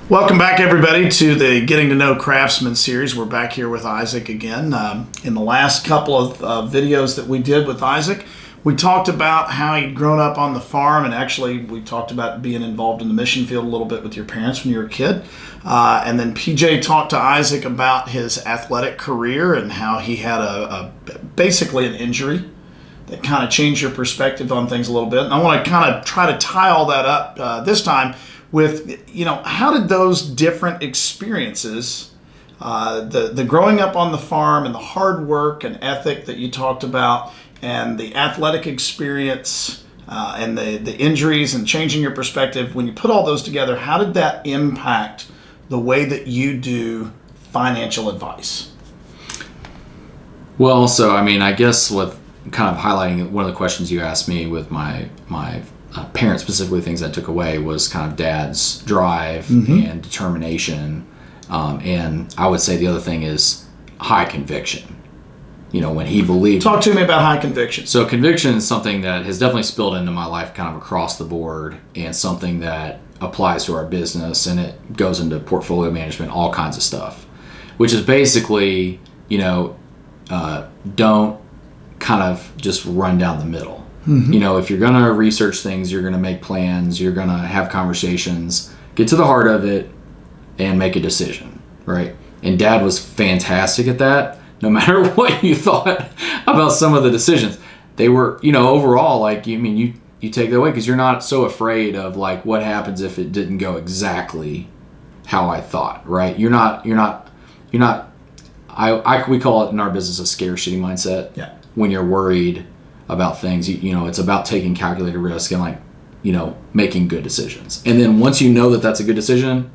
Welcome back, everybody, to the Getting to Know Craftsman series. We're back here with Isaac again. In the last couple of videos that we did with Isaac, we talked about how he'd grown up on the farm, and actually we talked about being involved in the mission field a little bit with your parents when you were a kid. And then PJ talked to Isaac about his athletic career and how he had basically an injury that kind of changed your perspective on things a little bit. And I want to kind of try to tie all that up this time with, how did those different experiences, the growing up on the farm and the hard work and ethic that you talked about, and the athletic experience and the injuries and changing your perspective, when you put all those together, how did that impact the way that you do financial advice? Well, so, I guess with kind of highlighting one of the questions you asked me with my parents, specifically things I took away, was kind of Dad's drive and determination. And I would say the other thing is high conviction. When he believed... Talk to me about high conviction. So conviction is something that has definitely spilled into my life kind of across the board, and something that applies to our business, and it goes into portfolio management, all kinds of stuff, which is basically, don't kind of just run down the middle. If you're going to research things, you're going to make plans, you're going to have conversations, get to the heart of it, and make a decision, right? And Dad was fantastic at that. No matter what you thought about some of the decisions, they were, overall, you take that away because you're not so afraid of what happens if it didn't go exactly how I thought, right? We call it in our business a scarcity mindset. Yeah. When you're worried about things, it's about taking calculated risk and making good decisions. And then once you know that that's a good decision,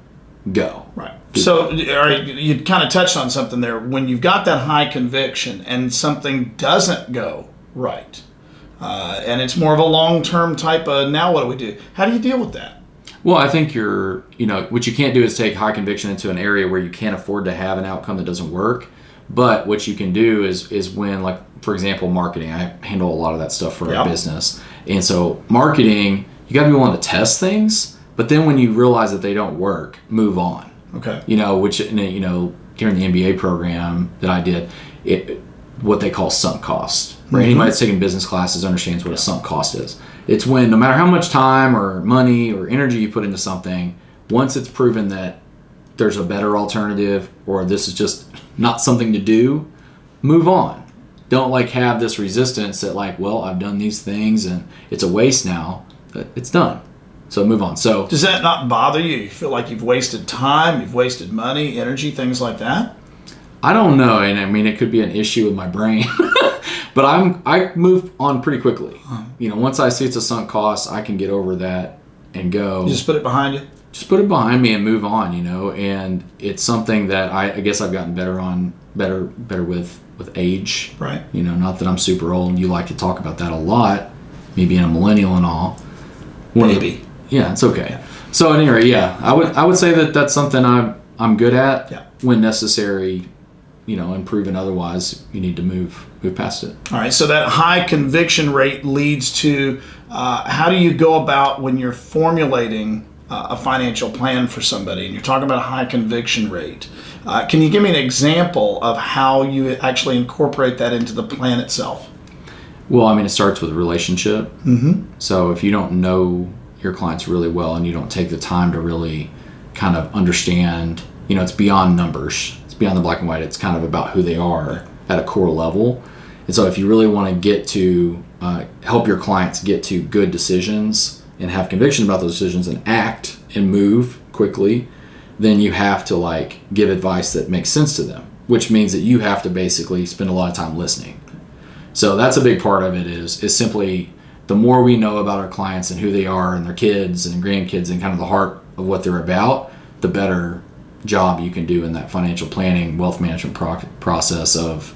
go. Right. So, all right, you kind of touched on something there. When you've got that high conviction and something doesn't go right, and it's more of a long-term type of, now what do we do? How do you deal with that? Well, I think what you can't do is take high conviction into an area where you can't afford to have an outcome that doesn't work. But what you can do is when, for example, marketing. I handle a lot of that stuff for our business. And so marketing, you got to be willing to test things. But then when you realize that they don't work, move on. Okay. Which, during the MBA program that I did, what they call sunk cost. Right? Anybody that's taking business classes understands what a sunk cost is. It's when no matter how much time or money or energy you put into something, once it's proven that there's a better alternative or this is just not something to do, move on. Don't have this resistance that I've done these things and it's a waste now. It's done. So move on. So does that not bother you? You feel like you've wasted time, you've wasted money, energy, things like that? I don't know, and it could be an issue with my brain, but I move on pretty quickly. Once I see it's a sunk cost, I can get over that and go. You just put it behind you. Just put it behind me and move on. And it's something that I guess I've gotten better with age. Right. Not that I'm super old, and you like to talk about that a lot, me being a millennial and all. Maybe. Yeah, it's okay. Yeah. So at any rate, I would say that that's something I'm good at. Yeah. When necessary, and proven otherwise, you need to move past it. All right. So that high conviction rate leads to how do you go about when you're formulating a financial plan for somebody, and you're talking about a high conviction rate. Can you give me an example of how you actually incorporate that into the plan itself? Well, it starts with a relationship. So if you don't know your clients really well and you don't take the time to really kind of understand, it's beyond numbers. It's beyond the black and white. It's kind of about who they are at a core level. And so if you really want to get to help your clients get to good decisions and have conviction about those decisions and act and move quickly, then you have to give advice that makes sense to them, which means that you have to basically spend a lot of time listening. So that's a big part of it is simply the more we know about our clients and who they are and their kids and grandkids and kind of the heart of what they're about, the better job you can do in that financial planning, wealth management process of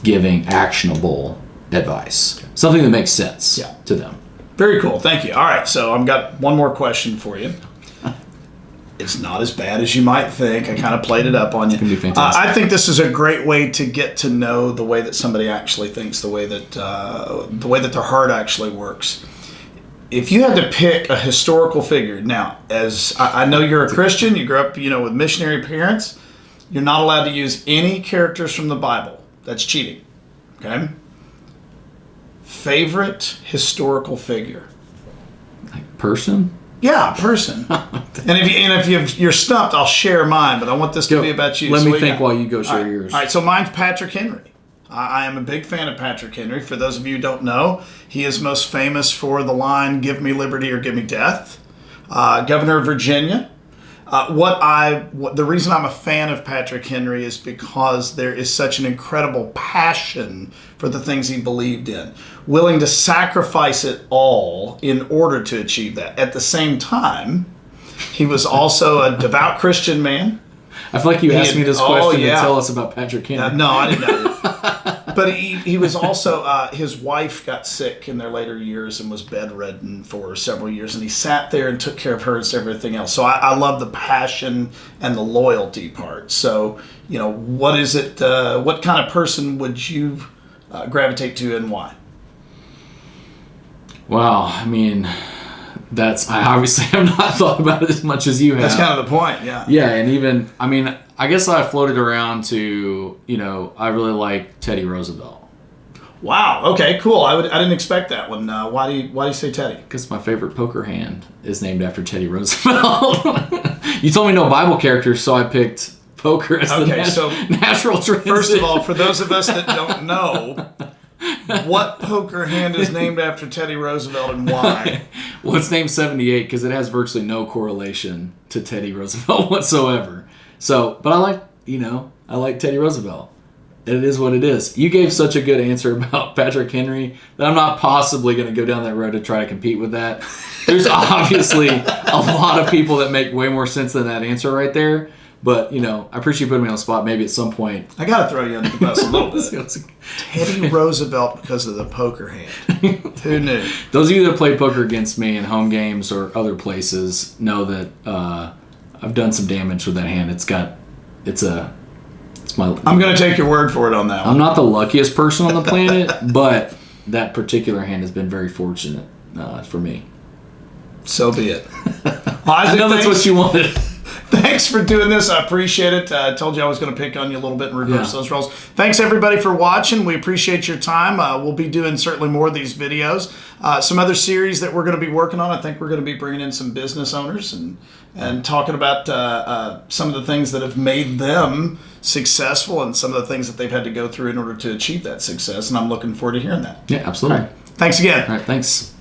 giving actionable advice, something that makes sense to them. Very cool. Thank you. All right. So I've got one more question for you. It's not as bad as you might think. I kind of played it up on you. It's going to be fantastic. I think this is a great way to get to know the way that somebody actually thinks, the way that their heart actually works. if you had to pick a historical figure, now, as I know you're a Christian, you grew up, with missionary parents, you're not allowed to use any characters from the Bible. That's cheating. Okay? Favorite historical figure? Like person? Yeah, person. and if you're stumped, I'll share mine, but I want this to be about you. Let me think while you go share yours. All right, so mine's Patrick Henry. I am a big fan of Patrick Henry. For those of you who don't know, he is most famous for the line, "Give me liberty or give me death." Governor of Virginia. The reason I'm a fan of Patrick Henry is because there is such an incredible passion for the things he believed in, willing to sacrifice it all in order to achieve that. At the same time, he was also a devout Christian man. I feel like you asked me this question to tell us about Patrick Henry. No, I didn't know. But he was also, his wife got sick in their later years and was bedridden for several years. And he sat there and took care of her and everything else. So I love the passion and the loyalty part. So, what is it, what kind of person would you gravitate to and why? Wow, I mean, I obviously have not thought about it as much as you have. That's kind of the point, yeah. Yeah, and even, I guess I floated around to, I really like Teddy Roosevelt. Wow, okay, cool. I didn't expect that one. Why do you say Teddy? Because my favorite poker hand is named after Teddy Roosevelt. You told me no Bible characters, so I picked poker as the natural transition. First of all, for those of us that don't know, what poker hand is named after Teddy Roosevelt and why? Well, it's named 78 because it has virtually no correlation to Teddy Roosevelt whatsoever. So, but I like Teddy Roosevelt. It is what it is. You gave such a good answer about Patrick Henry that I'm not possibly going to go down that road to try to compete with that. There's obviously a lot of people that make way more sense than that answer right there. But, I appreciate you putting me on the spot. Maybe at some point. I got to throw you under the bus a little bit. Teddy Roosevelt because of the poker hand. Who knew? Those of you that play poker against me in home games or other places know that I've done some damage with that hand. I'm going to take your word for it on that one. I'm not the luckiest person on the planet, but that particular hand has been very fortunate for me. So be it. I know that's what you wanted. Thanks for doing this. I appreciate it. I told you I was going to pick on you a little bit and reverse those roles. Thanks, everybody, for watching. We appreciate your time. We'll be doing certainly more of these videos. Some other series that we're going to be working on, I think we're going to be bringing in some business owners and talking about some of the things that have made them successful and some of the things that they've had to go through in order to achieve that success. And I'm looking forward to hearing that. Yeah, absolutely. All right. Thanks again. All right, thanks.